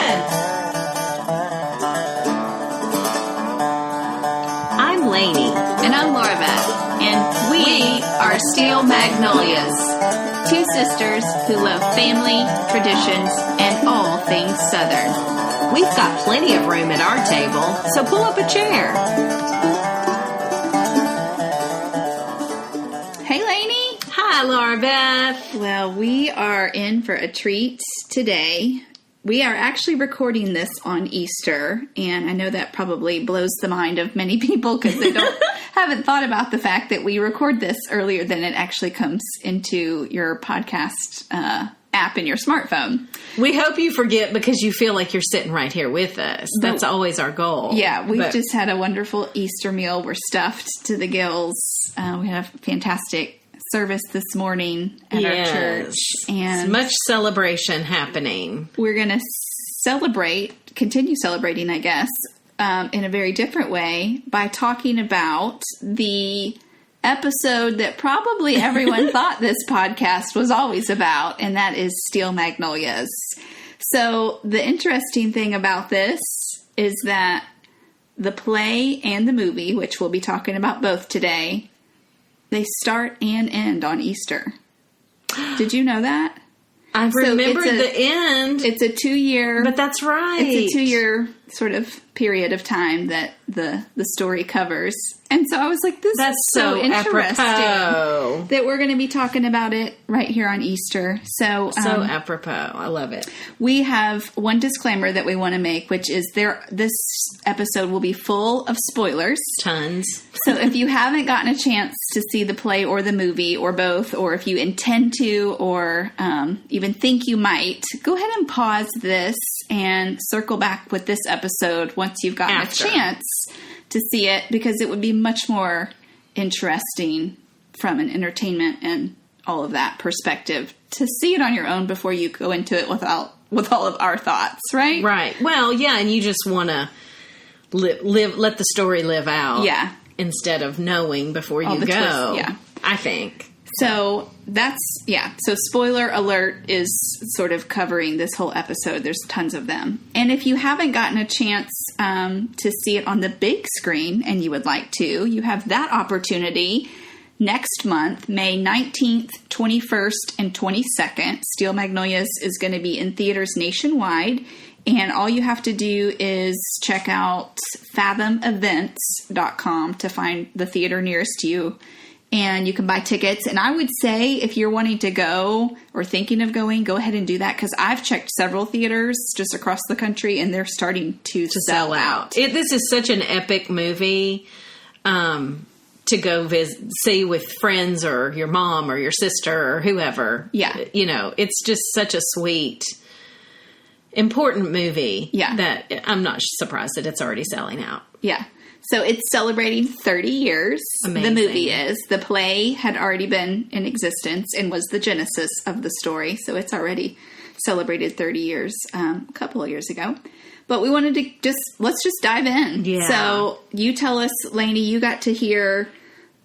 ahead. I'm Lainey. And I'm Laura Beth. And we are Steel Magnolias. Two sisters who love family, traditions, and all things Southern. We've got plenty of room at our table, so pull up a chair. Hey, Lainey. Hi, Laura Beth. Well, we are in for a treat today. We are actually recording this on Easter, and I know that probably blows the mind of many people because they haven't thought about the fact that we record this earlier than it actually comes into your podcast app in your smartphone. We hope you forget because you feel like you're sitting right here with us. That's always our goal. Yeah, we've just had a wonderful Easter meal. We're stuffed to the gills. We had a fantastic service this morning at our church. And much celebration happening. We're going to continue celebrating, I guess, in a very different way by talking about the episode that probably everyone thought this podcast was always about, and that is Steel Magnolias. So the interesting thing about this is that the play and the movie, which we'll be talking about both today, they start and end on Easter. Did you know that? I remember the end. It's a 2-year... But that's right. It's a 2-year sort of period of time that the story covers. And so I was like, that's so interesting apropos that we're going to be talking about it right here on Easter. So apropos. I love it. We have one disclaimer that we want to make, which is this episode will be full of spoilers. Tons. So if you haven't gotten a chance to see the play or the movie or both, or if you intend to or even think you might, go ahead and pause this and circle back with this episode once you've gotten a chance to see it, because it would be much more interesting from an entertainment and all of that perspective to see it on your own before you go into it with all of our thoughts, right? Right. Well, yeah, and you just want to let the story live out. Yeah. Instead of knowing before you go. Twists, yeah. I think. So So spoiler alert is sort of covering this whole episode. There's tons of them. And if you haven't gotten a chance to see it on the big screen and you would like to, you have that opportunity next month, May 19th, 21st, and 22nd. Steel Magnolias is going to be in theaters nationwide. And all you have to do is check out fathomevents.com to find the theater nearest you. And you can buy tickets. And I would say if you're wanting to go or thinking of going, go ahead and do that. Because I've checked several theaters just across the country, and they're starting to sell out. This is such an epic movie to go see with friends or your mom or your sister or whoever. Yeah. You know, it's just such a sweet, important movie. Yeah. That I'm not surprised that it's already selling out. Yeah. So it's celebrating 30 years. Amazing. The movie is. The play had already been in existence and was the genesis of the story. So it's already celebrated 30 years a couple of years ago. But we wanted to let's just dive in. Yeah. So you tell us, Lainey, you got to hear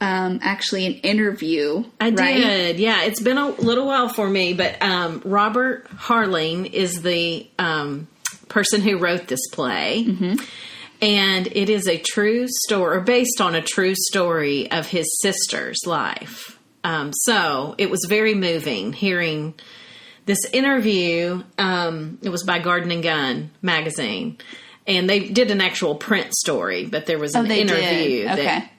actually an interview. I right? did. Yeah. It's been a little while for me, but Robert Harling is the person who wrote this play. Mm-hmm. And it is a true story, or based on a true story of his sister's life. So it was very moving hearing this interview. It was by Garden and Gun magazine. And they did an actual print story, but there was an interview that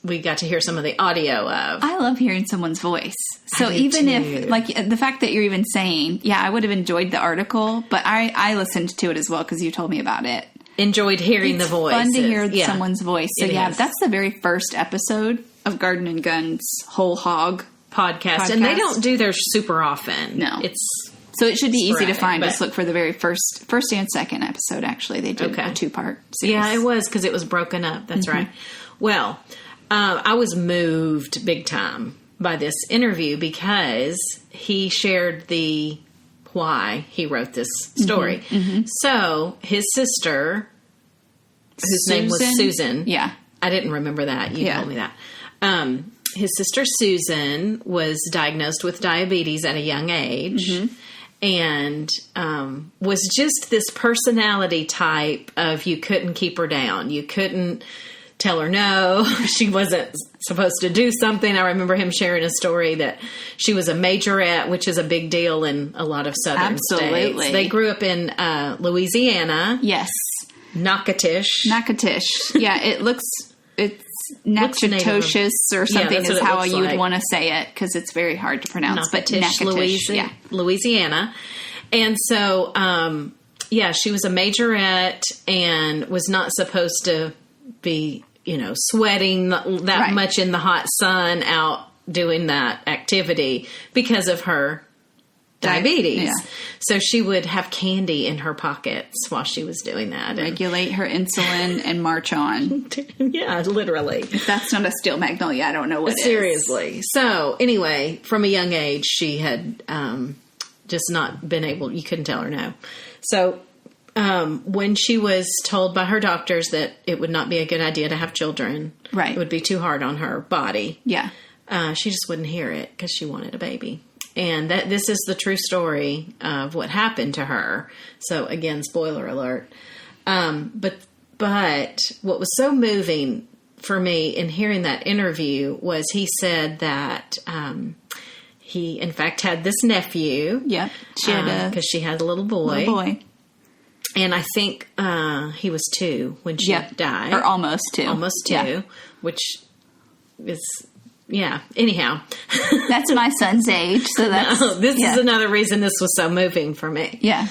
we got to hear some of the audio of. I love hearing someone's voice. So even if, like, the fact that you're even saying, I would have enjoyed the article, but I listened to it as well because you told me about it. Enjoyed hearing the voice. It's fun to hear someone's voice. So is. That's the very first episode of Garden and Gun's Whole Hog podcast. And they don't do theirs super often. No. So it should be easy to find. Just look for the very first and second episode, actually. They did a 2-part series. Yeah, it was because it was broken up. That's right. Well, I was moved big time by this interview because he shared why he wrote this story. Mm-hmm. So his sister, whose name was Susan. Yeah. I didn't remember that. You told me that. His sister Susan was diagnosed with diabetes at a young age. Mm-hmm. and was just this personality type of you couldn't keep her down. You couldn't tell her no. She wasn't supposed to do something. I remember him sharing a story that she was a majorette, which is a big deal in a lot of southern states. They grew up in Louisiana. Yes. Natchitoches. Yeah, it's Natchitoches or something is how you would want to say it, because it's very hard to pronounce. Natchitoches, Louisiana. And so, she was a majorette and was not supposed to be, sweating that much in the hot sun out doing that activity because of her diabetes. Yeah. So she would have candy in her pockets while she was doing that. Regulate her insulin and march on. Yeah, literally. If that's not a Steel Magnolia, I don't know what Seriously. So anyway, from a young age, she had just not been able, you couldn't tell her no. So when she was told by her doctors that it would not be a good idea to have children, it would be too hard on her body. Yeah. She just wouldn't hear it because she wanted a baby. And this is the true story of what happened to her. So again, spoiler alert. But what was so moving for me in hearing that interview was he said that he in fact had this nephew. Yeah, because she had a little boy. And I think he was 2 when she died, or almost 2, which is. Yeah. Anyhow, that's my son's age. So that's this is another reason this was so moving for me. Yeah.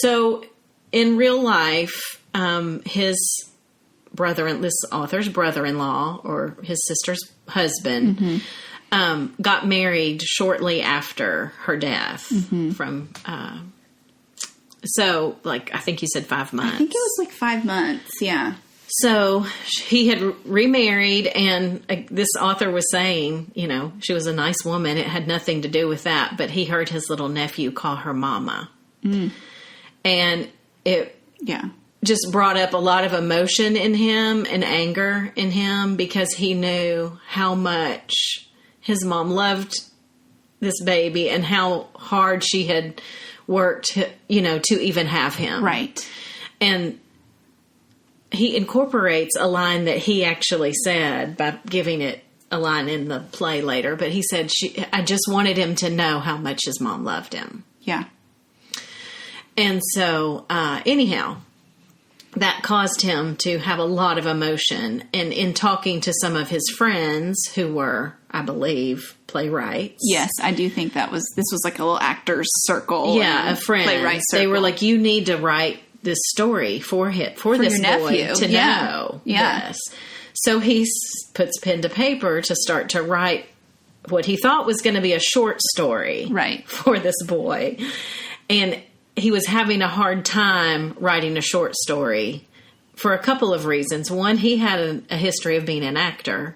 So in real life, his this author's brother-in-law or his sister's husband got married shortly after her death. From so like I think you said 5 months. I think it was like 5 months. Yeah. So he had remarried, and this author was saying, she was a nice woman. It had nothing to do with that, but he heard his little nephew call her mama. And it just brought up a lot of emotion in him and anger in him because he knew how much his mom loved this baby and how hard she had worked, to even have him. Right. And he incorporates a line that he actually said by giving it a line in the play later, but he said, I just wanted him to know how much his mom loved him. Yeah. And so, anyhow, that caused him to have a lot of emotion. And in talking to some of his friends who were, I believe, playwrights. Yes, I do think this was like a little actor's circle. Yeah, a friend. Playwright circle. They were like, you need to write this story for this boy nephew. To know this. So he puts pen to paper to start to write what he thought was going to be a short story for this boy. And he was having a hard time writing a short story for a couple of reasons. One, he had a history of being an actor.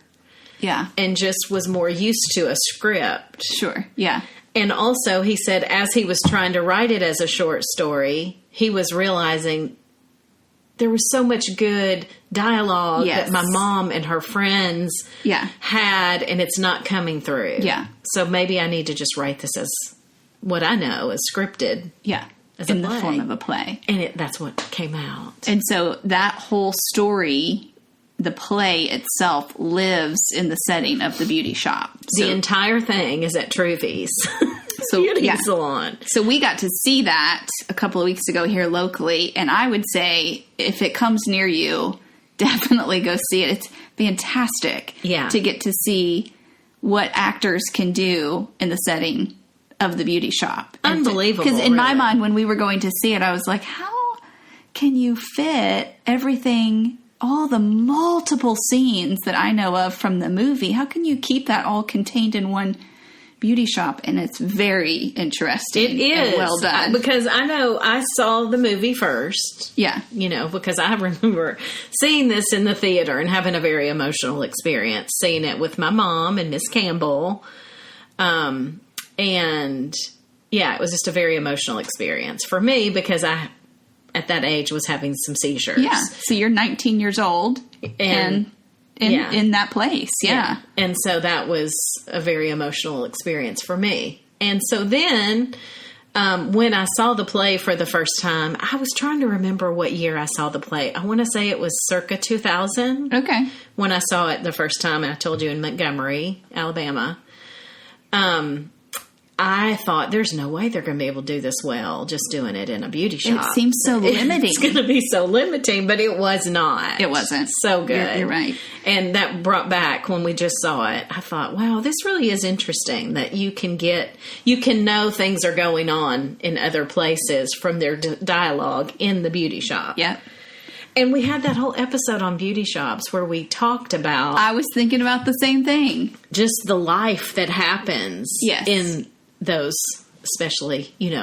Yeah. And just was more used to a script. Sure. Yeah. And also, he said, as he was trying to write it as a short story, he was realizing there was so much good dialogue that my mom and her friends had, and it's not coming through. Yeah. So maybe I need to just write this as what I know as scripted. Yeah. In the form of a play. And that's what came out. And so that whole story, the play itself, lives in the setting of the beauty shop. So, the entire thing is at Truvy's beauty salon. So we got to see that a couple of weeks ago here locally, and I would say if it comes near you, definitely go see it. It's fantastic to get to see what actors can do in the setting of the beauty shop. Unbelievable. Because in my mind, when we were going to see it, I was like, how can you fit everything, all the multiple scenes that I know of from the movie? How can you keep that all contained in one beauty shop? And it's very interesting. It is. And well done. Because I know I saw the movie first. Yeah. Because I remember seeing this in the theater and having a very emotional experience, seeing it with my mom and Miss Campbell. And it was just a very emotional experience for me because I, at that age, was having some seizures. Yeah. So you're 19 years old and in that place. Yeah. And so that was a very emotional experience for me. And so then when I saw the play for the first time, I was trying to remember what year I saw the play. I want to say it was circa 2000. Okay. When I saw it the first time, I told you, in Montgomery, Alabama. I thought, there's no way they're going to be able to do this well just doing it in a beauty shop. It seems so limiting. It's going to be so limiting, but it was not. It wasn't. So good. You're right. And that brought back, when we just saw it, I thought, wow, this really is interesting that you can know things are going on in other places from their dialogue in the beauty shop. Yep. And we had that whole episode on beauty shops where we talked about... I was thinking about the same thing. Just the life that happens in those, especially, in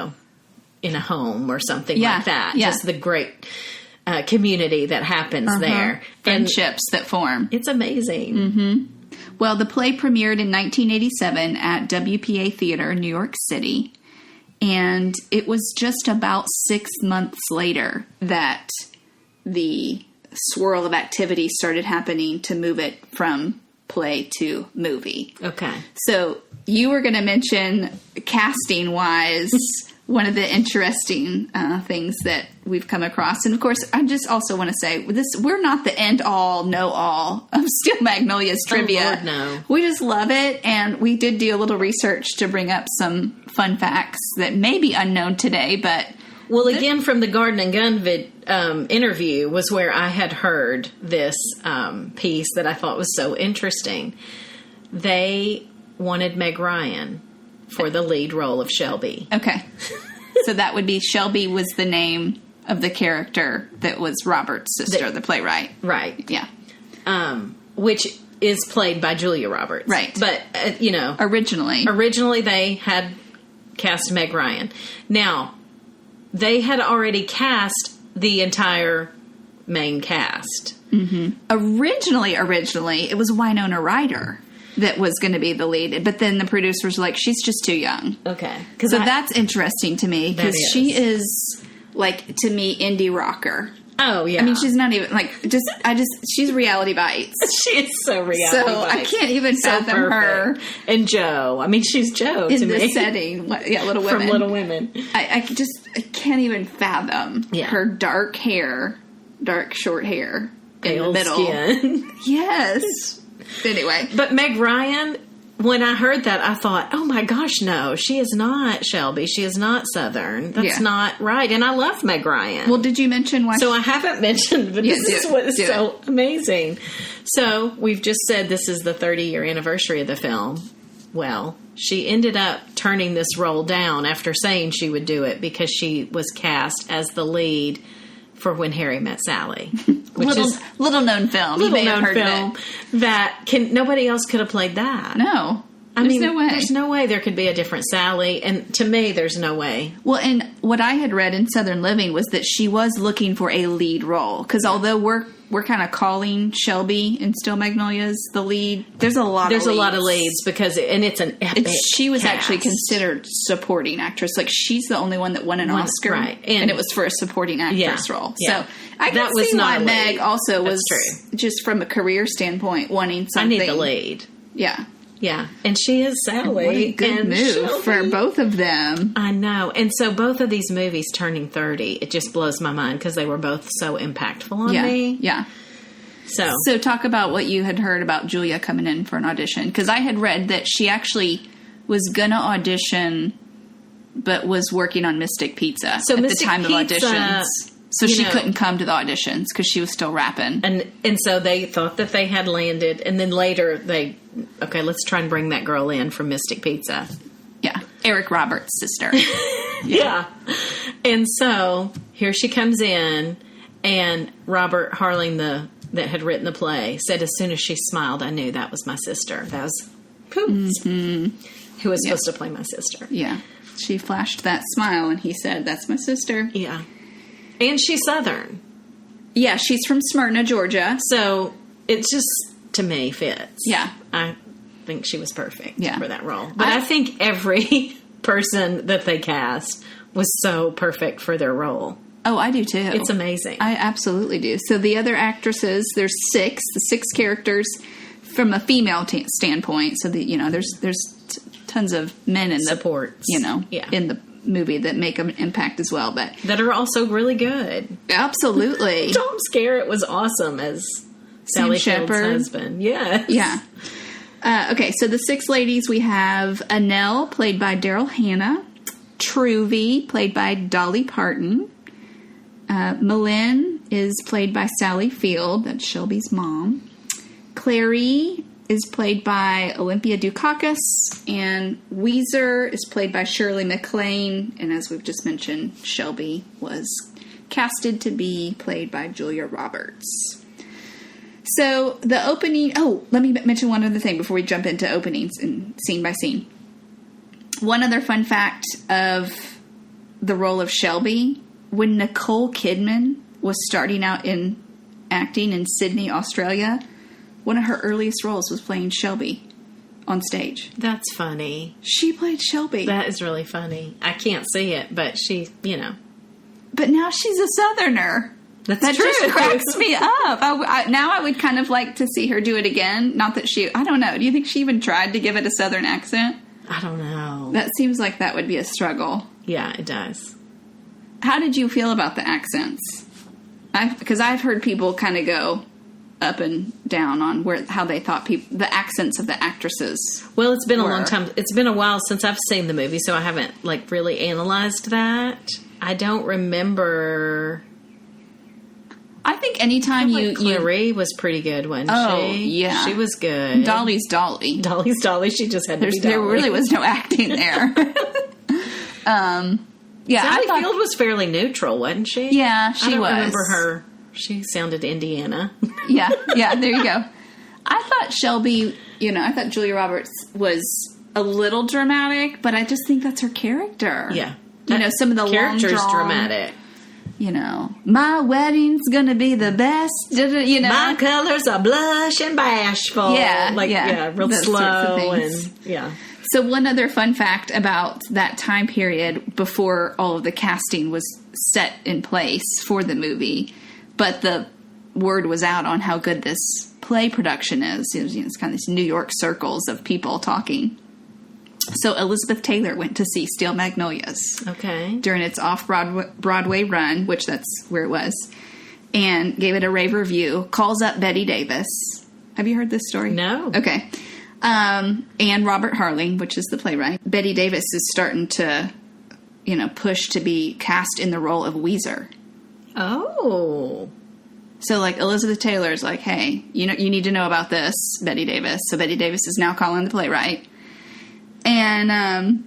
a home or something like that. Yeah. Just the great community that happens there. Friendships that form. It's amazing. Mm-hmm. Well, the play premiered in 1987 at WPA Theater in New York City. And it was just about 6 months later that the swirl of activity started happening to move it from play to movie. Okay. So you were going to mention, casting-wise, one of the interesting things that we've come across. And, of course, I just also want to say, we're not the end-all, know-all of Steel Magnolias trivia. Oh, Lord, no. We just love it, and we did do a little research to bring up some fun facts that may be unknown today, but... Well, again, from the Garden and Gun interview was where I had heard this piece that I thought was so interesting. They wanted Meg Ryan for the lead role of Shelby. Okay. So that would be Shelby was the name of the character that was Robert's sister, the playwright. Right. Yeah. Which is played by Julia Roberts. Right. But, Originally they had cast Meg Ryan. Now... They had already cast the entire main cast. Mm-hmm. Originally, it was Winona Ryder that was going to be the lead. But then the producers were like, she's just too young. Okay. So that's interesting to me because she is, like, to me, indie rocker. Oh, yeah. I mean, she's not even, like, she's reality bites. She is so reality so bites. I can't even fathom her. And Joe. I mean, she's Joe in to me. this setting. Yeah, Little Women. From Little Women. I can't even fathom her dark hair, dark short hair in the middle. Skin. Yes. Anyway. But Meg Ryan... When I heard that, I thought, oh my gosh, no, she is not Shelby. She is not Southern. That's not right. And I love Meg Ryan. Well, did you mention why? So I haven't mentioned, but this is what is so amazing. So we've just said this is the 30-year anniversary of the film. Well, she ended up turning this role down after saying she would do it because she was cast as the lead for When Harry Met Sally. Which is little known film. Little known film that nobody else could have played that. No. There's no way. There's no way there could be a different Sally. And to me, there's no way. Well, and what I had read in Southern Living was that she was looking for a lead role. Because although we're kind of calling Shelby in Steel Magnolias the lead, there's a lot of leads because it's an epic she was cast. actually considered supporting actress. Like, she's the only one that won an Oscar. Right. And it was for a supporting actress role. Yeah. So I can see why Meg also was, just from a career standpoint, wanting something. I need the lead. Yeah. Yeah, and she is Sally. What a good move Shelby. For both of them. I know. And so both of these movies turning 30, it just blows my mind because they were both so impactful on me. Yeah. So talk about what you had heard about Julia coming in for an audition. Because I had read that she actually was going to audition, but was working on Mystic Pizza at the time of auditions. So she couldn't come to the auditions because she was still rapping. And so they thought that they had landed. And then later let's try and bring that girl in from Mystic Pizza. Yeah. Eric Roberts' sister. Yeah. And so here she comes in. And Robert Harling, that had written the play, said as soon as she smiled, I knew that was my sister. That was who was supposed to play my sister. Yeah. She flashed that smile and he said, that's my sister. Yeah. And she's Southern. Yeah, she's from Smyrna, Georgia. So it just, to me, fits. Yeah. I think she was perfect for that role. But I think every person that they cast was so perfect for their role. Oh, I do too. It's amazing. I absolutely do. So the other actresses, there's the six characters from a female standpoint. So there's tons of men in Supports. in the movie that make an impact as well, but that are also really good. Absolutely. Tom Skerritt was awesome as Sally Field's husband. Yes. Yeah. Okay, so the six ladies, we have Annelle, played by Daryl Hannah, Truvy, played by Dolly Parton, Malin is played by Sally Field, that's Shelby's mom, Clary is played by Olympia Dukakis, and Weezer is played by Shirley MacLaine, and as we've just mentioned, Shelby was casted to be played by Julia Roberts. So the opening... Oh, let me mention one other thing before we jump into openings and scene by scene. One other fun fact of the role of Shelby, when Nicole Kidman was starting out in acting in Sydney, Australia, one of her earliest roles was playing Shelby on stage. That's funny. She played Shelby. That is really funny. I can't see it, but she, But now she's a Southerner. That true. Just cracks me up. Now I would kind of like to see her do it again. Not that I don't know. Do you think she even tried to give it a Southern accent? I don't know. That seems like that would be a struggle. Yeah, it does. How did you feel about the accents? Because I've heard people kind of go up and down on how they thought the accents of the actresses. Well, it's been a long time. It's been a while since I've seen the movie, so I haven't really analyzed that. I don't remember. I think anytime Clary was pretty good, wasn't she? Oh, yeah. She was good. Dolly's Dolly. Dolly's Dolly. She just had to be Dolly. There really was no acting there. Sally Field was fairly neutral, wasn't she? Yeah, she was. I remember her. She sounded Indiana. yeah, there you go. I thought Shelby, I thought Julia Roberts was a little dramatic, but I just think that's her character. Yeah. Some of the character's long dramatic. My wedding's gonna be the best. My colors are blush and bashful. Real slow and So one other fun fact about that time period before all of the casting was set in place for the movie, but the word was out on how good this play production is. It's kind of these New York circles of people talking. So Elizabeth Taylor went to see Steel Magnolias. Okay. During its off-Broadway run, which that's where it was, and gave it a rave review, calls up Betty Davis. Have you heard this story? No. Okay. And Robert Harling, which is the playwright. Betty Davis is starting to, push to be cast in the role of Weezer. Oh. So, Elizabeth Taylor's like, hey, you need to know about this, Betty Davis. So Betty Davis is now calling the playwright. And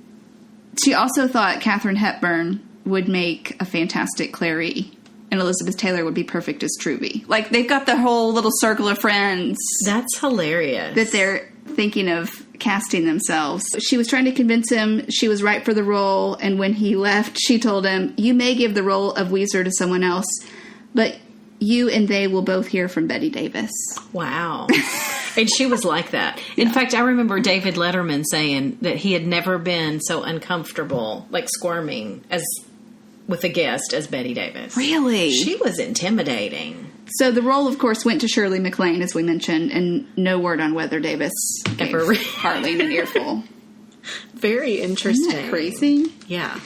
she also thought Katharine Hepburn would make a fantastic Clary, and Elizabeth Taylor would be perfect as Truvy. They've got the whole little circle of friends. That's hilarious. That they're thinking of casting themselves. She was trying to convince him she was right for the role, and when he left, she told him, you may give the role of Weezer to someone else, but you and they will both hear from Betty Davis. Wow. And she was like that. In fact, I remember David Letterman saying that he had never been so uncomfortable, squirming with a guest as Betty Davis. Really? She was intimidating. So the role, of course, went to Shirley MacLaine, as we mentioned, and no word on whether Davis gave Harling an earful. Very interesting. Isn't that crazy? Yeah.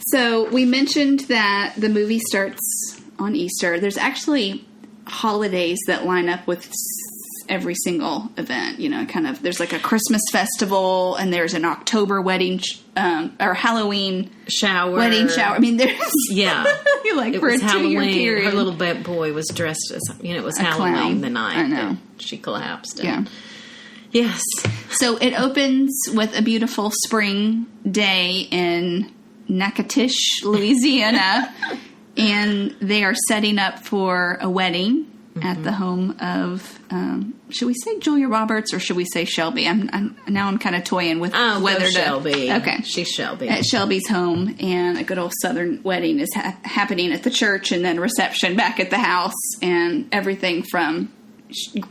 So we mentioned that the movie starts on Easter. There's actually holidays that line up with every single event, there's a Christmas festival, and there's an October wedding or Halloween wedding shower. I mean, there's it for was a 2-year period. Her little boy was dressed as it was Halloween clown. The night. I know. She collapsed. Yeah. Yes. So it opens with a beautiful spring day in Natchitoches, Louisiana, and they are setting up for a wedding at the home of, should we say Julia Roberts or should we say Shelby? I'm kind of toying with whether to. Shelby. Okay, she's Shelby at Shelby's home, and a good old Southern wedding is happening at the church, and then reception back at the house, and everything from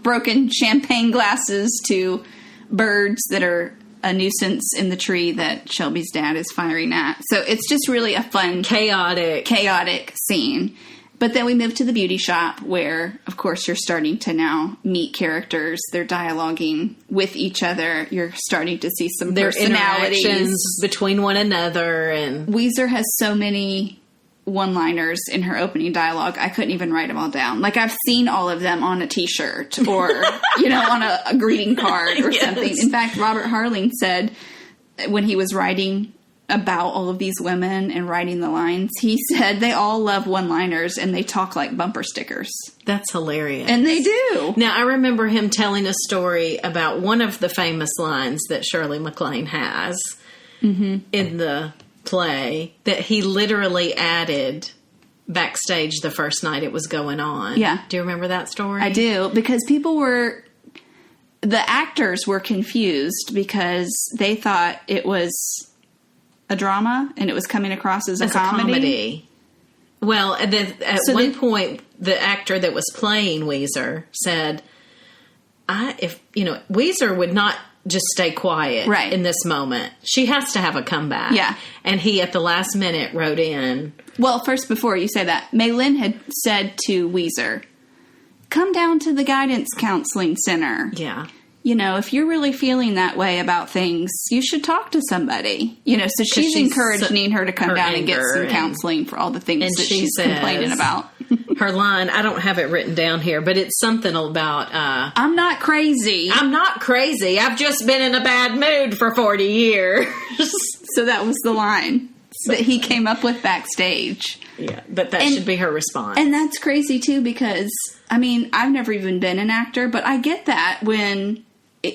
broken champagne glasses to birds that are a nuisance in the tree that Shelby's dad is firing at. So it's just really a fun, chaotic scene. But then we move to the beauty shop where, of course, you're starting to now meet characters. They're dialoguing with each other. You're starting to see some Their personalities interactions between one another. And Weezer has so many one-liners in her opening dialogue. I couldn't even write them all down. Like, I've seen all of them on a T-shirt or, on a greeting card or something. In fact, Robert Harling said when he was writing about all of these women and writing the lines, he said they all love one-liners and they talk like bumper stickers. That's hilarious. And they do. Now, I remember him telling a story about one of the famous lines that Shirley MacLaine has in the play that he literally added backstage the first night it was going on. Yeah. Do you remember that story? I do, because the actors were confused because they thought it was a drama and it was coming across as a comedy. Well, at one point, the actor that was playing Weezer said, Weezer would not just stay quiet in this moment. She has to have a comeback. Yeah. And he, at the last minute, wrote in. Well, first, before you say that, Mei Lin had said to Weezer, come down to the guidance counseling center. Yeah. If you're really feeling that way about things, you should talk to somebody. So she's encouraging her to come down and get some counseling for all the things that she's complaining about. Her line, I don't have it written down here, but it's something about... I'm not crazy. I'm not crazy. I've just been in a bad mood for 40 years. So that was the line that he came up with backstage. Yeah, but that should be her response. And that's crazy, too, because, I've never even been an actor, but I get that when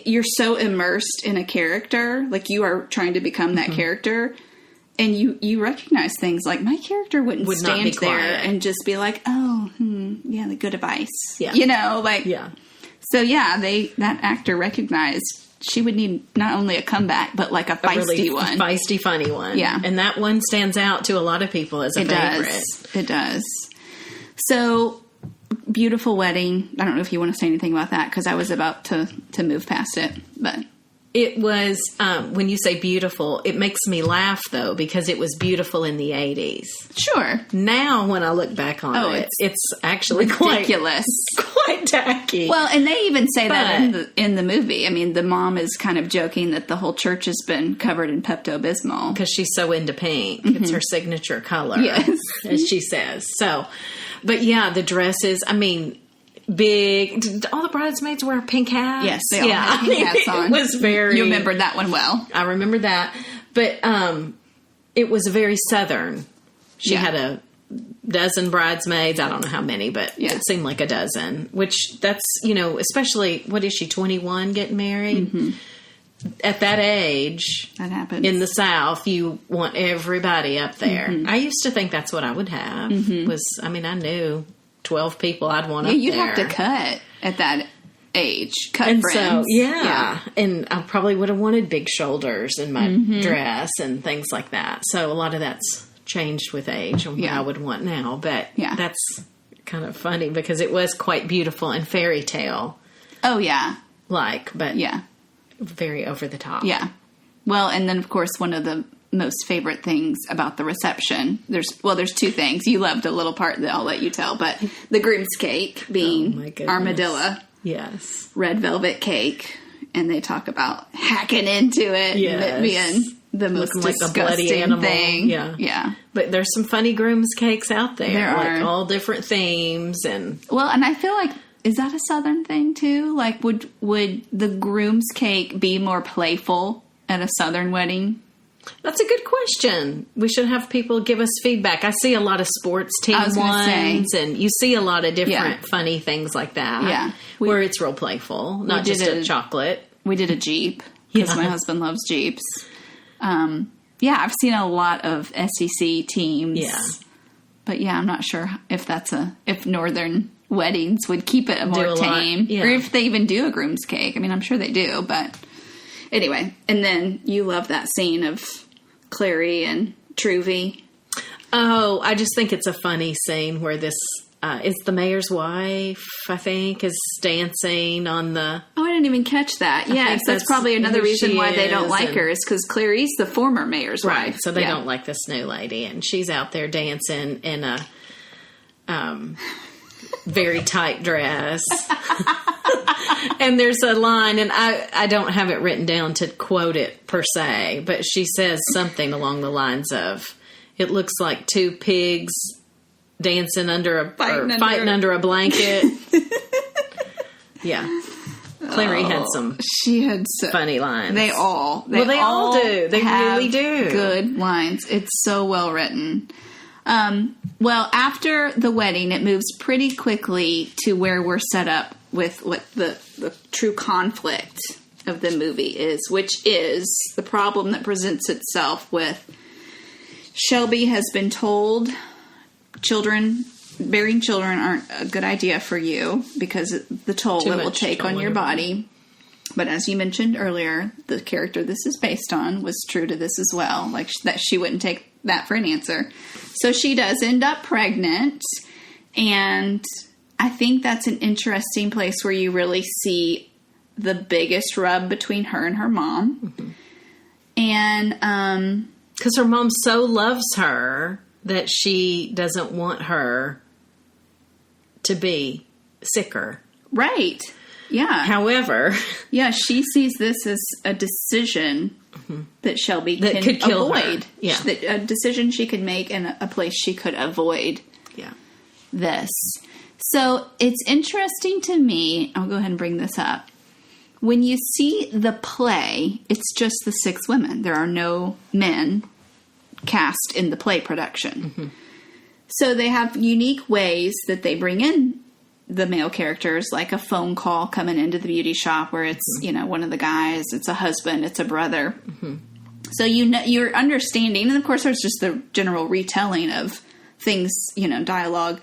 you're so immersed in a character, like you are trying to become that character, and you recognize things like my character would stand there and just be like, the good advice. Yeah. Yeah. So that actor recognized she would need not only a comeback, but like a feisty one. Feisty, funny one. Yeah. And that one stands out to a lot of people as a favorite. It does. So, beautiful wedding. I don't know if you want to say anything about that because I was about to move past it, but it was when you say beautiful, it makes me laugh though because it was beautiful in the 80s. Sure. Now when I look back on it's actually ridiculous, quite tacky. Well, and they even say that in the movie. The mom is kind of joking that the whole church has been covered in Pepto-Bismol because she's so into pink. It's her signature color, as she says. So. But yeah, the dresses, big. Did all the bridesmaids wear pink hats? Yes, they all had pink hats on. It was very... You remembered that one well. I remember that. But it was very Southern. She had a dozen bridesmaids. I don't know how many, but it seemed like a dozen. Which that's, especially, what is she, 21 getting married? Mm-hmm. At that age, that happens. In the South, you want everybody up there. Mm-hmm. I used to think that's what I would have. I knew 12 people I'd want up there. You'd have to cut at that age. Cut and friends. So, and I probably would have wanted big shoulders in my dress and things like that. So a lot of that's changed with age and what I would want now. But that's kind of funny because it was quite beautiful and fairy tale. Oh, yeah. But very over the top. Yeah. Well, and then, of course, one of the most favorite things about the reception, there's two things. You loved a little part that I'll let you tell, but the groom's cake being armadillo. Yes. Red velvet cake. And they talk about hacking into it and it being the most disgusting thing. Yeah. Yeah. But there's some funny groom's cakes out there. There are. Like all different themes and... Well, and I feel like, is that a Southern thing too? Like, would the groom's cake be more playful at a Southern wedding? That's a good question. We should have people give us feedback. I see a lot of sports team ones, and you see a lot of different funny things like that. Yeah. Where it's real playful, not just a chocolate. We did a Jeep, because my husband loves Jeeps. I've seen a lot of SEC teams. Yeah. But I'm not sure if Northern weddings would keep it more tame. Or if they even do a groom's cake. I'm sure they do, but... Anyway, and then you love that scene of Clary and Truvy. Oh, I just think it's a funny scene where this is the mayor's wife, I think, is dancing on the... Oh, I didn't even catch that. Yes, that's probably another reason why they don't like her, is because Clary's the former mayor's wife. Right, so they don't like this new lady, and she's out there dancing in very tight dress. And there's a line, and I don't have it written down to quote it per se, but she says something along the lines of, it looks like two pigs dancing fighting under a blanket. Yeah. Clary had some funny lines. They all do. They really do. Good lines. It's so well written. Well, after the wedding, it moves pretty quickly to where we're set up with what the true conflict of the movie is, which is the problem that presents itself with Shelby has been told bearing children aren't a good idea for you because of the toll it will take on your body. But as you mentioned earlier, the character this is based on was true to this as well. Like that she wouldn't take that for an answer. So she does end up pregnant. And I think that's an interesting place where you really see the biggest rub between her and her mom. Mm-hmm. And, because her mom so loves her that she doesn't want her to be sicker. Right. Yeah. However. Yeah, she sees this as a decision that Shelby could kill avoid. Her. Yeah. A decision she could make and a place she could avoid this. So it's interesting to me. I'll go ahead and bring this up. When you see the play, it's just the 6 women. There are no men cast in the play production. Mm-hmm. So they have unique ways that they bring in the male characters, like a phone call coming into the beauty shop where it's, one of the guys, it's a husband, it's a brother. Mm-hmm. So you're understanding, and of course there's just the general retelling of things, dialogue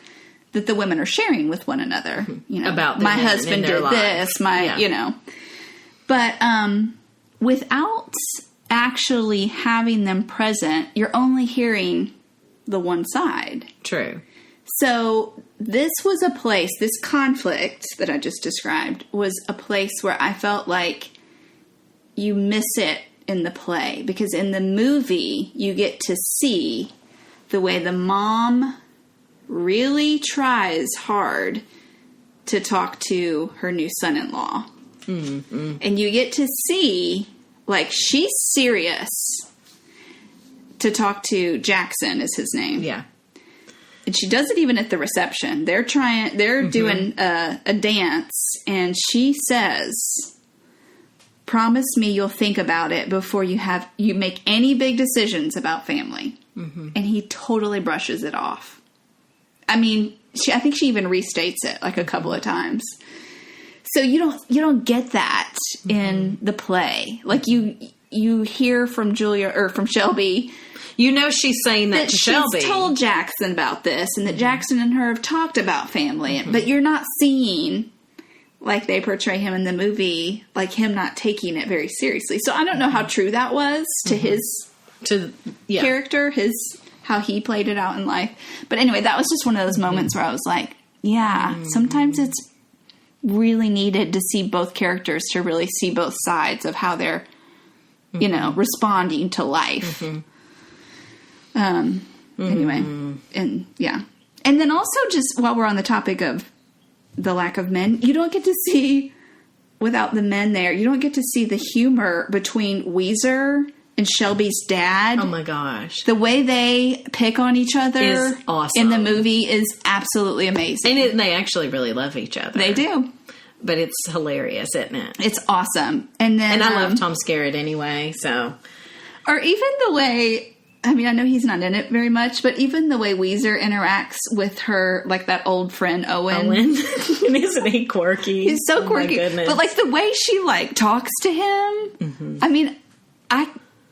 that the women are sharing with one another. About my husband did this, But without actually having them present, you're only hearing the one side. True. So this was a place, this conflict that I just described was a place where I felt like you miss it in the play. Because in the movie, you get to see the way the mom really tries hard to talk to her new son-in-law. Mm-hmm. And you get to see, like, she's serious to talk to Jackson is his name. Yeah. And she does it even at the reception. They're doing a dance, and she says, promise me you'll think about it before you make any big decisions about family. Mm-hmm. And he totally brushes it off. I mean, I think she even restates it like a couple of times. So you don't get that in the play. Like you hear from Julia or from Shelby. She's saying that to Shelby. She's told Jackson about this, and that Jackson and her have talked about family. But you're not seeing, like they portray him in the movie, like him not taking it very seriously. So I don't know how true that was to his character, how he played it out in life. But anyway, that was just one of those moments where I was like, sometimes it's really needed to see both characters to really see both sides of how they're, responding to life. Mm-hmm. Anyway, and then also just while we're on the topic of the lack of men, you don't get to see, without the men there, you don't get to see the humor between Weezer and Shelby's dad. Oh my gosh. The way they pick on each other is awesome. In the movie is absolutely amazing. And they actually really love each other. They do. But it's hilarious, isn't it? It's awesome. And I love Tom Skerritt anyway, so. Or even the way, I mean, I know he's not in it very much, but even the way Weezer interacts with her, like that old friend Owen. And isn't he quirky? He's so quirky. My goodness. But like the way she talks to him, I mean,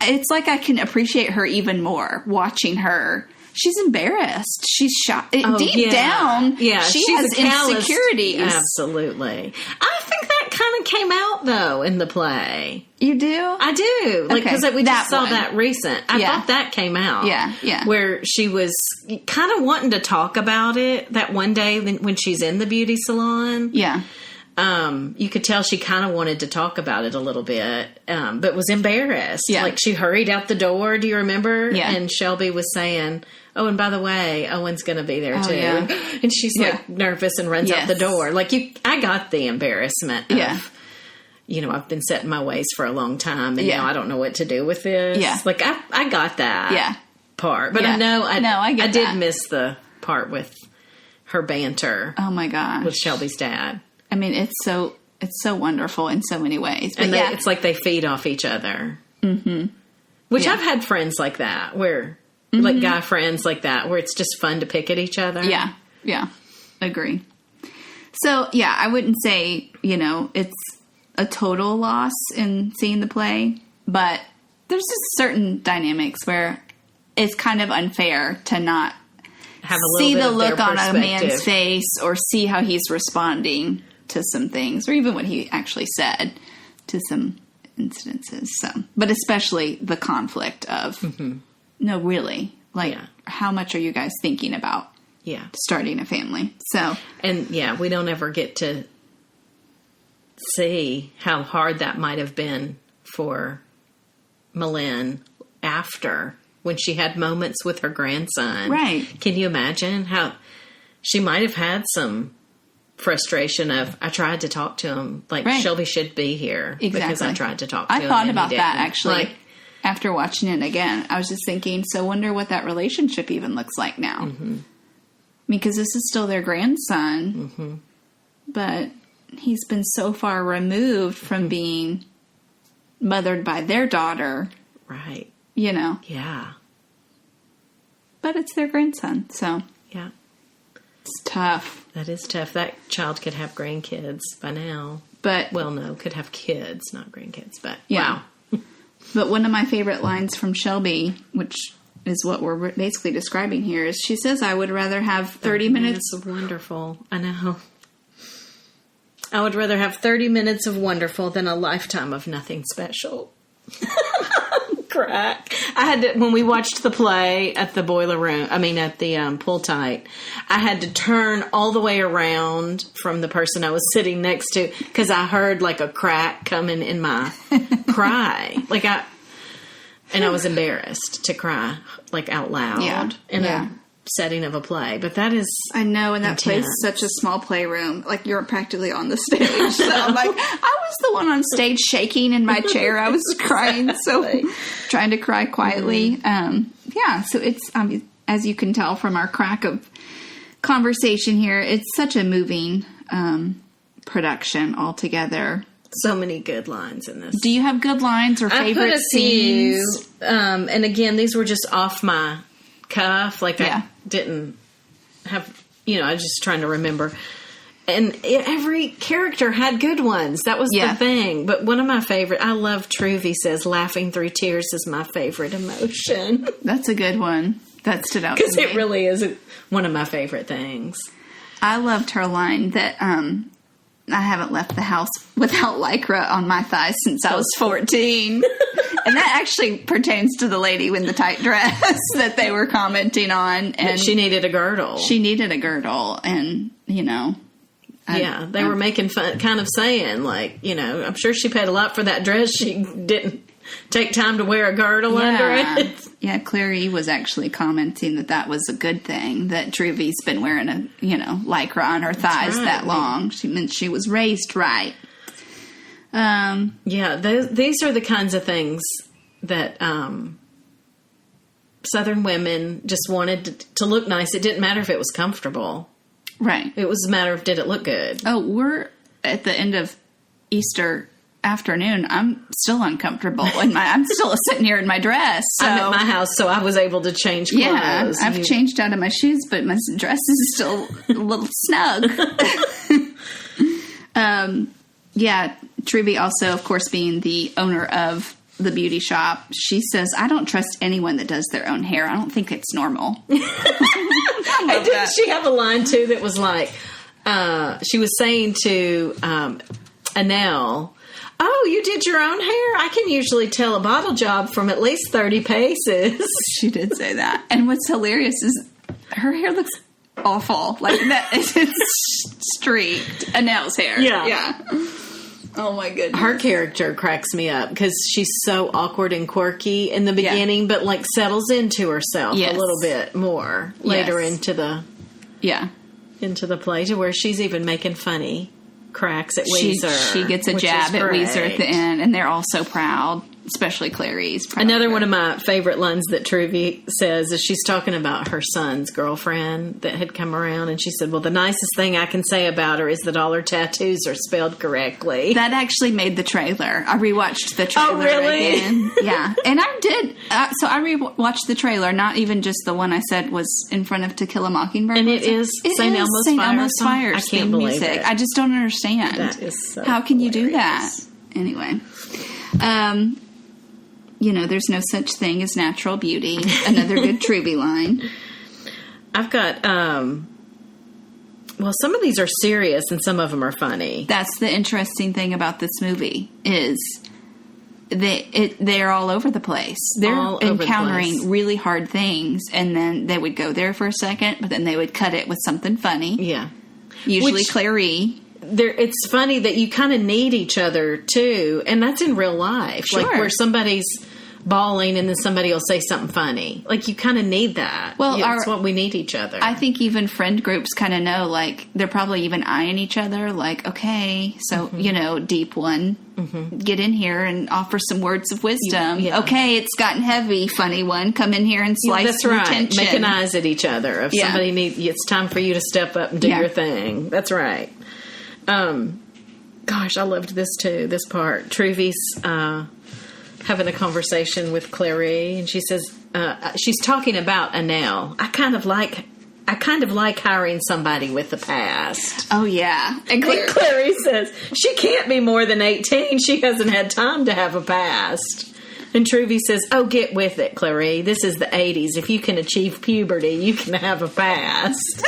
it's like I can appreciate her even more watching her. She's embarrassed. She's shocked. Deep down, she has insecurities. Absolutely. I think that kind of came out, though, in the play. You do? I do. Because we just saw that recent. I thought that came out. Yeah. Where she was kind of wanting to talk about it that one day when she's in the beauty salon. Yeah. you could tell she kind of wanted to talk about it a little bit, but was embarrassed. Yeah. Like she hurried out the door. Do you remember? Yeah. And Shelby was saying, "Oh, and by the way, Owen's going to be there too." yeah. And she's like nervous and runs out the door. Like I got the embarrassment. Of, I've been set in my ways for a long time, and now I don't know what to do with this. Yeah. Like I got that part, but I know I did miss the part with her banter. Oh my gosh, with Shelby's dad. I mean, it's so wonderful in so many ways. But and it's like they feed off each other. Mm-hmm. Which I've had friends like that, where like guy friends like that, where it's just fun to pick at each other. Yeah, yeah, agree. So I wouldn't say it's a total loss in seeing the play, but there's just certain dynamics where it's kind of unfair to not have a see little the bit look of on their a man's face or see how he's responding to some things, or even what he actually said to some incidences. So, but especially the conflict of, no, really, like, how much are you guys thinking about starting a family? So, and we don't ever get to see how hard that might have been for Malin after, when she had moments with her grandson. Right. Can you imagine how she might have had some frustration of, I tried to talk to him, like Shelby should be here because I tried to talk to him. I thought about that actually after watching it again. I was just thinking, so wonder what that relationship even looks like now. Mm-hmm. Because this is still their grandson, but he's been so far removed from being mothered by their daughter. Right. Yeah. But it's their grandson, so. Yeah. It's tough. That is tough. That child could have grandkids by now. But could have kids, not grandkids, but wow. But one of my favorite lines from Shelby, which is what we're basically describing here, is she says, I would rather have 30 minutes of wonderful. I know. I would rather have 30 minutes of wonderful than a lifetime of nothing special. Crack. I had to, when we watched the play at the at the pool tight, I had to turn all the way around from the person I was sitting next to because I heard like a crack coming in my cry. And I was embarrassed to cry like out loud in a setting of a play. But that is, I know, and that place is such a small playroom. Like, you're practically on the stage. So I'm like, I was the one on stage shaking in my chair. I was crying, trying to cry quietly. So it's, as you can tell from our crack of conversation here, it's such a moving production altogether. So many good lines in this. Do you have good lines or favorite scenes? Few, and again, these were just off my cuff. I didn't have, I was just trying to remember. And every character had good ones. That was the thing. But one of my favorite, I love Truvy says, laughing through tears is my favorite emotion. That's a good one. That stood out to me. Because it really is one of my favorite things. I loved her line that, I haven't left the house without Lycra on my thighs since I was 14. And that actually pertains to the lady in the tight dress that they were commenting on. And she needed a girdle. She needed a girdle. And, they were making fun, kind of saying, I'm sure she paid a lot for that dress. She didn't take time to wear a girdle under it. Yeah, Clary was actually commenting that was a good thing, that Truvy's been wearing a, Lycra on her thighs that long. She meant she was raised right. These are the kinds of things that Southern women just wanted to look nice. It didn't matter if it was comfortable. Right. It was a matter of, did it look good? Oh, we're at the end of Easter afternoon. I'm still uncomfortable I'm still sitting here in my dress. So. I'm at my house, so I was able to change clothes. Yeah, I've changed out of my shoes, but my dress is still a little snug. Truvy also, of course, being the owner of the beauty shop, she says, I don't trust anyone that does their own hair. I don't think it's normal. And didn't she have a line, too, that was like, she was saying to Annelle, oh, you did your own hair? I can usually tell a bottle job from at least 30 paces. She did say that. And what's hilarious is her hair looks awful. Like, that, it's streaked. Annelle's hair. Yeah. Oh, my goodness. Her character cracks me up because she's so awkward and quirky in the beginning, but, like, settles into herself a little bit more later into the play, to where she's even making funny cracks at Weezer. She gets a jab at Weezer at the end, and they're all so proud. Especially Clarice. Another one of my favorite lines that Truvy says is she's talking about her son's girlfriend that had come around, and she said, well, the nicest thing I can say about her is that all her tattoos are spelled correctly. That actually made the trailer. I rewatched the trailer again. Yeah. And I did. So I rewatched the trailer, not even just the one I said was in front of To Kill a Mockingbird. And it is St. Elmo's Fire. I can't believe it. I just don't understand. That is so How can you do that? Anyway. You know, there's no such thing as natural beauty. Another good Truvy line. I've got, well, some of these are serious and some of them are funny. That's the interesting thing about this movie is they're all over the place. They're encountering really hard things, and then they would go there for a second, but then they would cut it with something funny. Yeah. Usually Clary. It's funny that you kind of need each other, too, and that's in real life. Sure. Like, where somebody's bawling and then somebody will say something funny. Like, you kind of need that. Well, that's what we need each other. I think even friend groups kind of know, like, they're probably even eyeing each other, like, okay, so, you know, deep one, get in here and offer some words of wisdom. Okay, it's gotten heavy, funny one, come in here and slice that's right. tension. Making eyes at each other. If somebody it's time for you to step up and do your thing. That's right. Gosh, I loved this too, this part. Truvy's having a conversation with Clary, and she says, she's talking about Annelle. I kind of like hiring somebody with the past. Oh, yeah. And Clary says, she can't be more than 18. She hasn't had time to have a past. And Truvy says, oh, get with it, Clary. This is the 80s. If you can achieve puberty, you can have a past.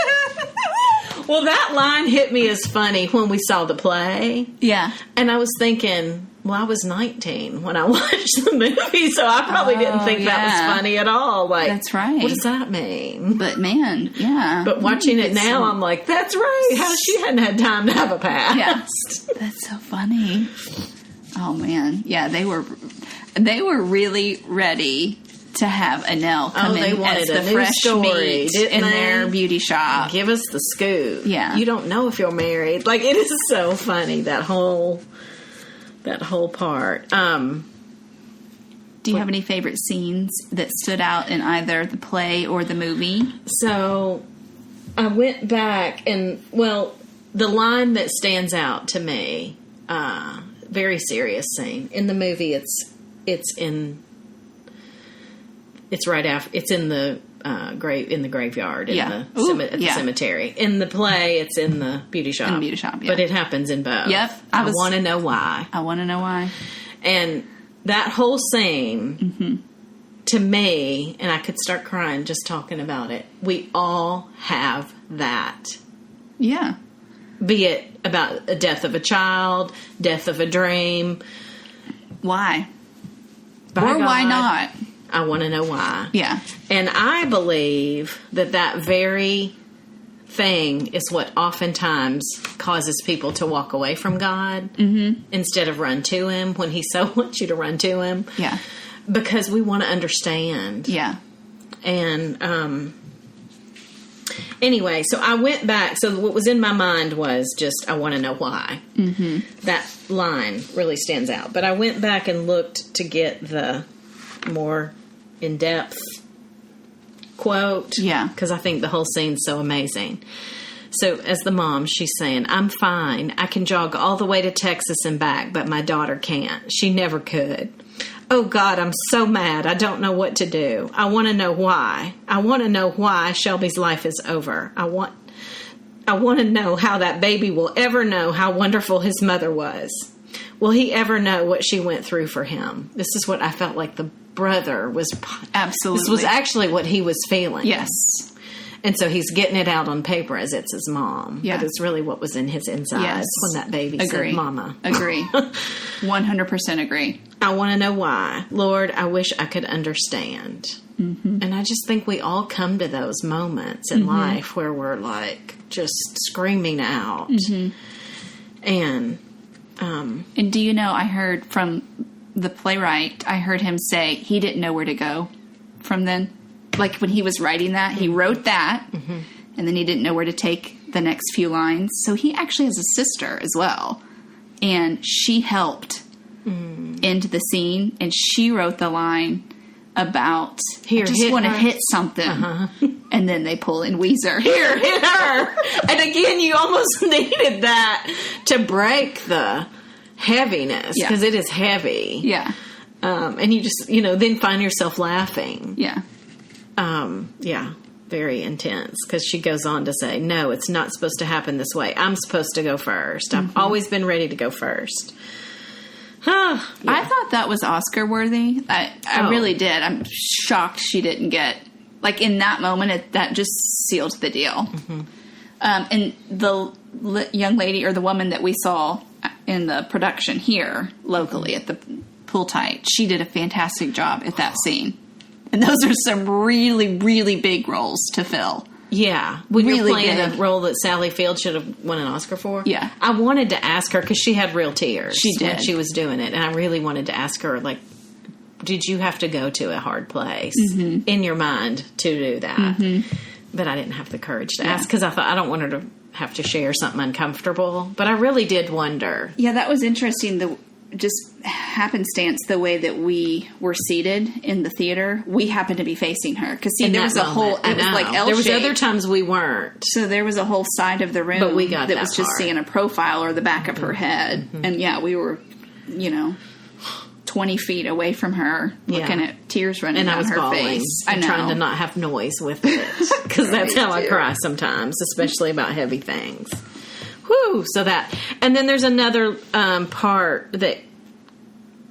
Well, that line hit me as funny when we saw the play. Yeah. And I was thinking, well, I was 19 when I watched the movie, so I probably didn't think that was funny at all. Like, that's right. What does that mean? But, man, yeah. But watching it now, I'm like, that's right. How she hadn't had time to have a past. Yeah. That's so funny. Oh, man. Yeah, they were really ready to have Annelle come in as the fresh meat in their beauty shop. Give us the scoop. Yeah. You don't know if you're married. Like, it is so funny, that whole part. Do you have any favorite scenes that stood out in either the play or the movie? So, I went back and, well, the line that stands out to me, very serious scene. In the movie, it's right after. It's in the graveyard at the cemetery. In the play, it's in the beauty shop. In the beauty shop, yeah. But it happens in both. Yep. I want to know why. I want to know why. And that whole scene, to me, and I could start crying just talking about it. We all have that. Yeah. Be it about a death of a child, death of a dream. Why? By or God, why not? I want to know why. Yeah. And I believe that very thing is what oftentimes causes people to walk away from God instead of run to Him when He so wants you to run to Him. Yeah. Because we want to understand. Yeah. And anyway, so I went back. So what was in my mind was just, I want to know why. That line really stands out. But I went back and looked to get the more in-depth quote. Yeah. Because I think the whole scene's so amazing. So as the mom, she's saying, I'm fine. I can jog all the way to Texas and back, but my daughter can't. She never could. Oh, God, I'm so mad. I don't know what to do. I want to know why. I want to know why Shelby's life is over. I want to know how that baby will ever know how wonderful his mother was. Will he ever know what she went through for him? This is what I felt like the brother was. Absolutely. This was actually what he was feeling. Yes. And so he's getting it out on paper as it's his mom. Yeah. But it's really what was in his insides when that baby said, Mama. Agree. 100% agree. I want to know why. Lord, I wish I could understand. Mm-hmm. And I just think we all come to those moments in life where we're like just screaming out. Mm-hmm. And do you know, I heard from the playwright, I heard him say he didn't know where to go from then. Like when he was writing that, he wrote that, and then he didn't know where to take the next few lines. So he actually has a sister as well. And she helped into the scene, and she wrote the line about, I just want to hit something. And then they pull in Weezer. Here, hit her. And again, you almost needed that to break the heaviness, because it is heavy. Yeah. And you just, then find yourself laughing. Yeah. Very intense, because she goes on to say, no, it's not supposed to happen this way. I'm supposed to go first. I've always been ready to go first. I thought that was Oscar worthy. I really did. I'm shocked she didn't get, like, in that moment, that just sealed the deal. And the young lady, or the woman that we saw in the production here locally at the Pool Tight, she did a fantastic job at that scene. And those are some really, really big roles to fill. Yeah. When really you're playing big. a role that Sally Field should have won an Oscar for. Yeah. I wanted to ask her, because she had real tears. She did. When she was doing it. And I really wanted to ask her, like, did you have to go to a hard place in your mind to do that? But I didn't have the courage to ask, because I thought, I don't want her to have to share something uncomfortable. But I really did wonder. Yeah, that was interesting. Just happenstance, the way that we were seated in the theater, we happened to be facing her. Because there was a whole, it was like L-shaped. There was other times we weren't. So there was a whole side of the room but we got that was just seeing a profile or the back of her head. And we were, 20 feet away from her, looking at tears running down her bawling, face. I know. Trying to not have noise with it, because that's how I cry sometimes, especially about heavy things. Whew, so that, and then there's another part that,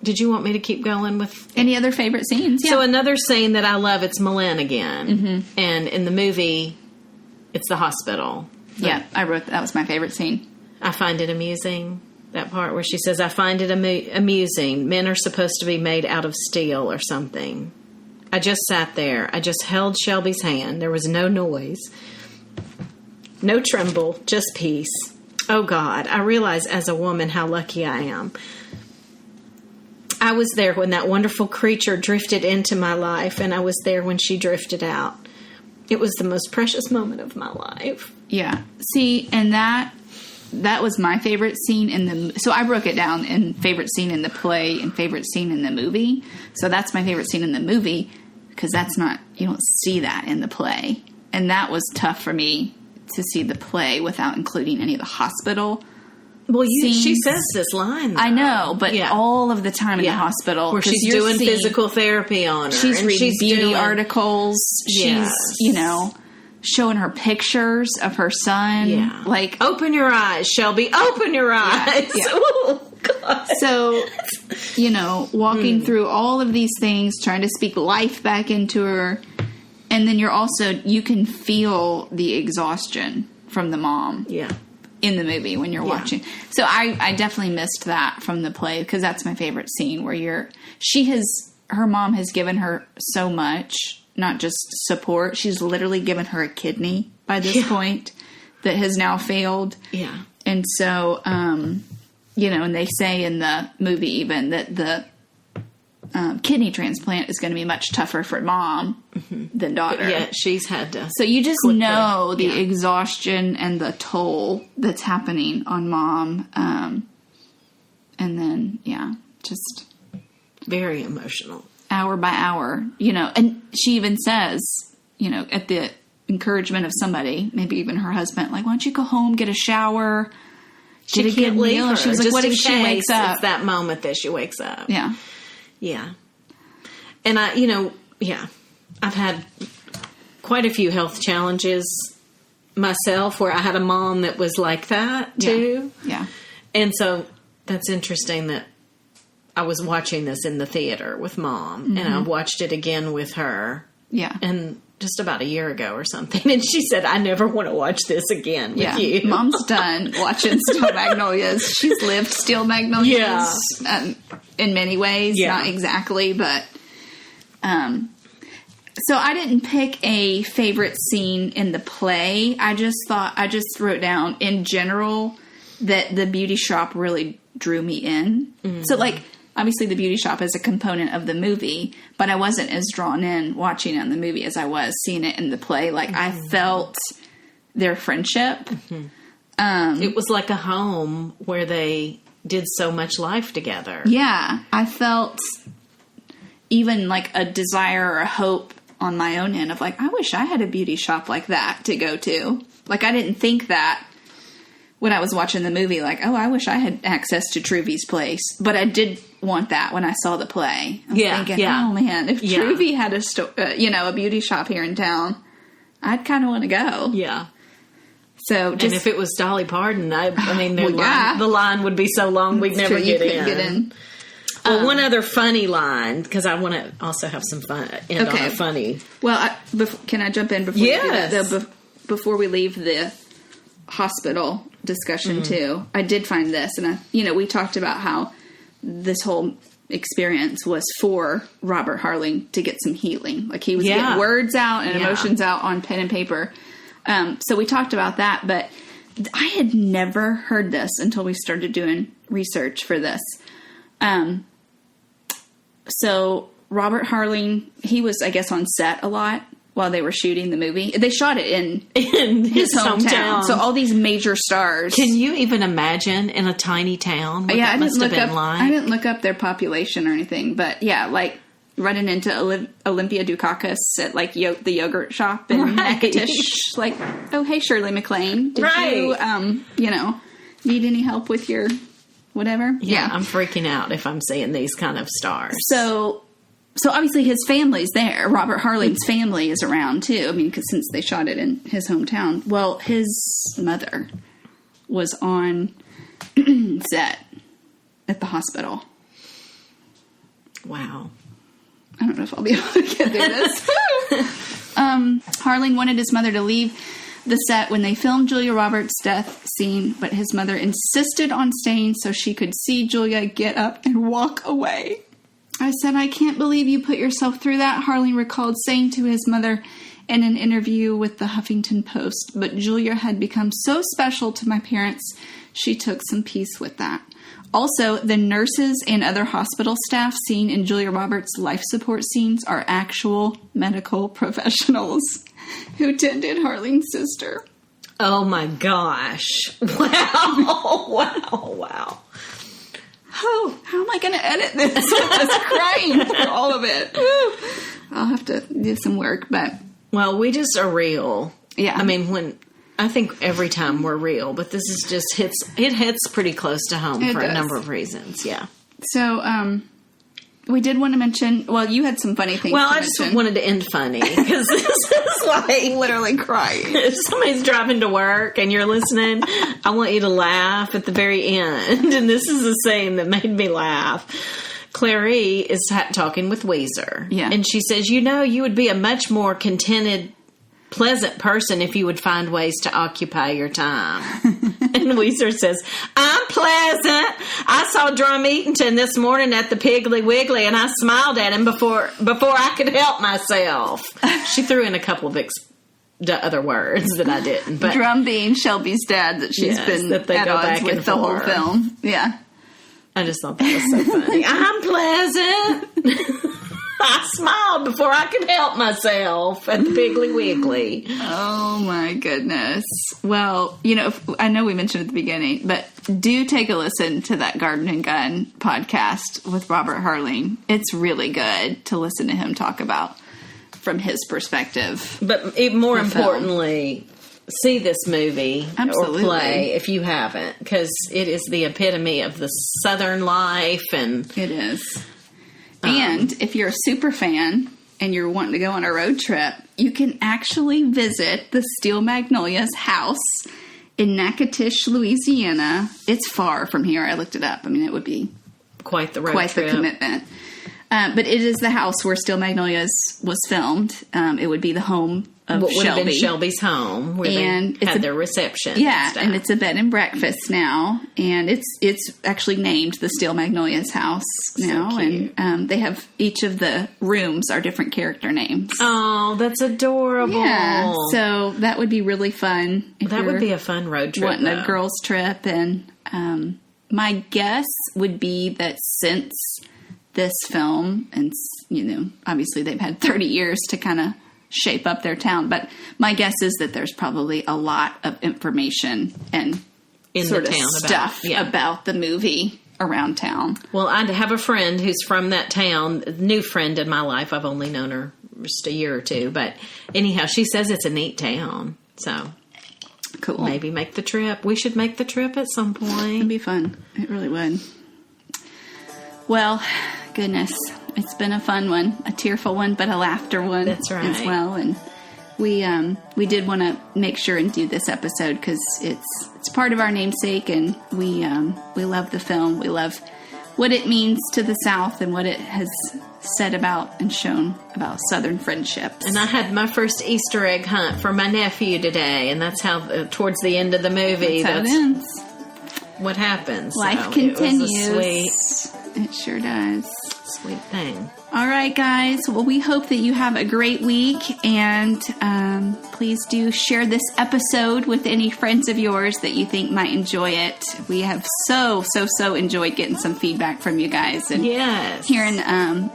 did you want me to keep going with? Any other favorite scenes? Yeah. So another scene that I love, it's Malin again. And in the movie, it's the hospital. Yeah, I wrote that was my favorite scene. I find it amusing, that part where she says, I find it amusing. Men are supposed to be made out of steel or something. I just sat there. I just held Shelby's hand. There was no noise. No tremble, just peace. Oh, God, I realize as a woman how lucky I am. I was there when that wonderful creature drifted into my life, and I was there when she drifted out. It was the most precious moment of my life. Yeah. See, and that was my favorite scene so I broke it down in favorite scene in the play and favorite scene in the movie. So that's my favorite scene in the movie, because you don't see that in the play. And that was tough for me to see the play without including any of the hospital scenes. She says this line, though. I know, but all of the time in the hospital, where she's doing physical therapy on her. She's reading beauty articles. Yes. She's, showing her pictures of her son. Yeah. Like, open your eyes, Shelby. Open your eyes. Yeah. Oh, God. So, walking through all of these things, trying to speak life back into her. And then you can feel the exhaustion from the mom. Yeah. In the movie when you're watching. So I definitely missed that from the play, because that's my favorite scene where her mom has given her so much, not just support. She's literally given her a kidney by this point that has now failed. Yeah. And so, and they say in the movie even that the kidney transplant is going to be much tougher for mom than daughter. But yeah, she's had to. So you just know the exhaustion and the toll that's happening on mom. And then, just very emotional. Hour by hour, and she even says, at the encouragement of somebody, maybe even her husband, like, why don't you go home, get a shower, get a good meal? She was like, what if she wakes up? It's that moment that she wakes up. Yeah. Yeah. And I've had quite a few health challenges myself where I had a mom that was like that too. Yeah. And so that's interesting that I was watching this in the theater with mom and I watched it again with her. Yeah. And just about a year ago or something, and she said, I never want to watch this again with you. Mom's done watching Steel Magnolias. She's lived Steel Magnolias in many ways. Not exactly, but... So I didn't pick a favorite scene in the play. I just wrote down, in general, that the beauty shop really drew me in. Mm-hmm. So, like... Obviously, the beauty shop is a component of the movie, but I wasn't as drawn in watching it in the movie as I was seeing it in the play. Like, I felt their friendship. Mm-hmm. It was like a home where they did so much life together. Yeah. I felt even like a desire or a hope on my own end of like, I wish I had a beauty shop like that to go to. Like, I didn't think that when I was watching the movie, like, oh, I wish I had access to Truvy's place. But I did want that when I saw the play. I was thinking, oh man, if Truvy had a beauty shop here in town, I'd kind of want to go. Yeah. So, and if it was Dolly Parton, I mean, the line would be so long we'd never get in. Well, one other funny line, because I want to also have some fun. On a funny. Well, can I jump in before we do that? Before we leave the hospital discussion too, I did find this, and we talked about how this whole experience was for Robert Harling to get some healing. Like, he was getting words out and emotions out on pen and paper. So we talked about that, but I had never heard this until we started doing research for this. So Robert Harling, he was, I guess, on set a lot while they were shooting the movie. They shot it in his hometown. So all these major stars. Can you even imagine in a tiny town what that must have been like? I didn't look up their population or anything, but like running into Olympia Dukakis at like the yogurt shop in Natchitoches. Like, oh, hey, Shirley MacLaine. Did you, need any help with your whatever? Yeah, I'm freaking out if I'm seeing these kind of stars. So obviously his family's there. Robert Harling's family is around too. I mean, because since they shot it in his hometown. Well, his mother was on set at the hospital. Wow. I don't know if I'll be able to get through this. Harling wanted his mother to leave the set when they filmed Julia Roberts' death scene, but his mother insisted on staying so she could see Julia get up and walk away. I said, I can't believe you put yourself through that, Harling recalled saying to his mother in an interview with the Huffington Post. But Julia had become so special to my parents, she took some peace with that. Also, the nurses and other hospital staff seen in Julia Roberts' life support scenes are actual medical professionals who tended Harling's sister. Oh my gosh. Wow. Wow. Oh, how am I going to edit this? I was crying for all of it. I'll have to do some work, but... Well, we just are real. Yeah. I mean, I think every time we're real, but this is just hits pretty close to home for a number of reasons. Yeah. So, we did want to mention, well, you had some funny things to mention. I just wanted to end funny, because this is like... literally crying. If somebody's driving to work and you're listening, I want you to laugh at the very end. And this is a scene that made me laugh. Clary is talking with Weezer. Yeah. And she says, you would be a much more contented, pleasant person if you would find ways to occupy your time. And Weezer says, I'm pleasant. I saw Drum Eatonton this morning at the Piggly Wiggly, and I smiled at him before I could help myself. She threw in a couple of other words that I didn't. But Drum being Shelby's dad that she's been at odds with the whole film. Yeah. I just thought that was so funny. I'm pleasant. I smiled before I could help myself at the Piggly Wiggly. Oh, my goodness. Well, I know we mentioned at the beginning, but do take a listen to that Garden and Gun podcast with Robert Harling. It's really good to listen to him talk about from his perspective. But even more importantly, see this movie or play if you haven't, because it is the epitome of the Southern life. And it is. And if you're a super fan and you're wanting to go on a road trip, you can actually visit the Steel Magnolias house in Natchitoches, Louisiana. It's far from here. I looked it up. I mean, it would be quite the road quite trip. The commitment. But it is the house where Steel Magnolias was filmed. It would be the home of What would have been Shelby. Shelby's home, where And they it's had their reception. Yeah, and it's a bed and breakfast now, and it's actually named the Steel Magnolias house now, cute. and they have each of the rooms are different character names. Oh, that's adorable. Yeah, so that would be really fun. If that would you're be a fun road trip. wanting though. a girls' trip, and my guess would be that since this film, and obviously they've had 30 years to kind of shape up their town, but my guess is that there's probably a lot of information and In sort the of town stuff about the movie around town. Well, I have a friend who's from that town, a new friend in my life. I've only known her just a year or two, but anyhow, she says it's a neat town. So Cool. maybe make the trip. We should make the trip at some It'd point. be fun. It really would. Well, goodness, it's been a fun one, a tearful one, but a laughter one. That's right. As well. And we did want to make sure and do this episode because it's part of our namesake, and we love the film. We love what it means to the South and what it has said about and shown about Southern friendships. And I had my first Easter egg hunt for my nephew today, and that's how, towards the end of the movie, That's how it ends. what happens. Life So continues. It was It sure does. a sweet thing. All right, guys. Well, we hope that you have a great week, and please do share this episode with any friends of yours that you think might enjoy it. We have so enjoyed getting some feedback from you guys and Yes. hearing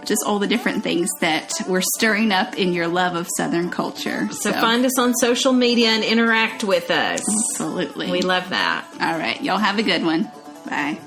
just all the different things that we're stirring up in your love of Southern culture. So find us on social media and interact with us. Absolutely. We love that. All right. Y'all have a good one. Bye.